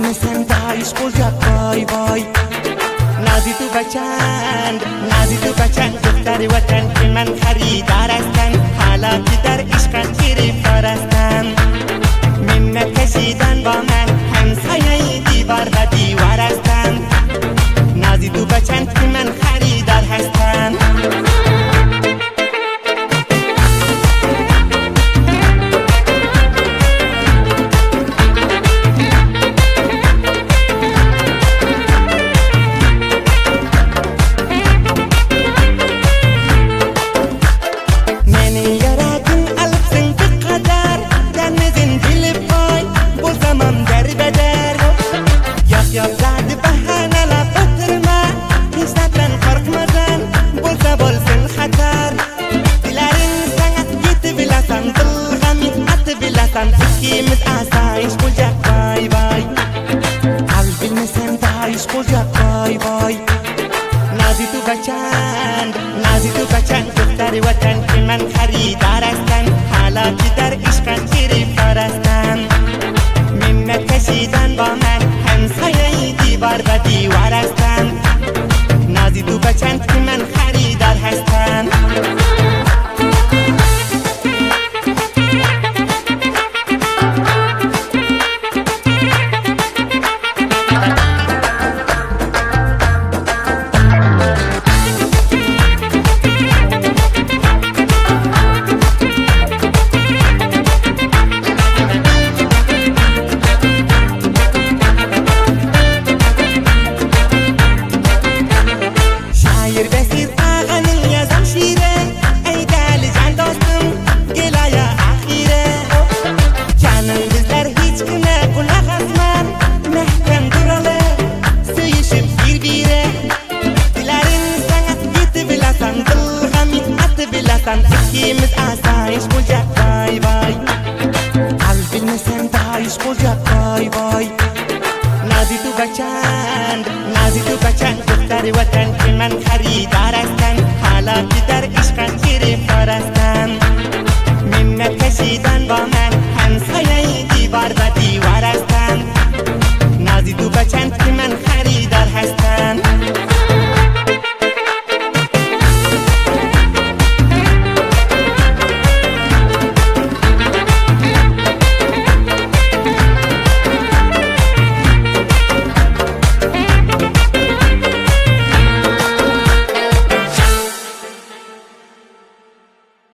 مثل دایش بزرگ وای وای نازی تو بچند نازی تو بچند دختر وطن که من خریدار هستن حالا که در عشقت گرفتار هستم منت کشیدن با من همسایه دیوار و دیوار هستم نازی تو بچند که من خریدار هستم Kimit asayış bulacak vay vay Kalbimizden dayış bulacak vay vay Nazi tu kaçan Kutları vatan ki men xaridar هستن حالا که در عشقت گرفتار هستم منت کشیدن با من همسایه دیوار و دیوار هستم نازی تو بچن که من خریدار هستم Kimit asayış bulacak vay vay Kalbimizden dayış bulacak vay vay Nazi tu kaçan Kutları vatan ki men xaridar هستن حالا که در عشقت گرفتار هستم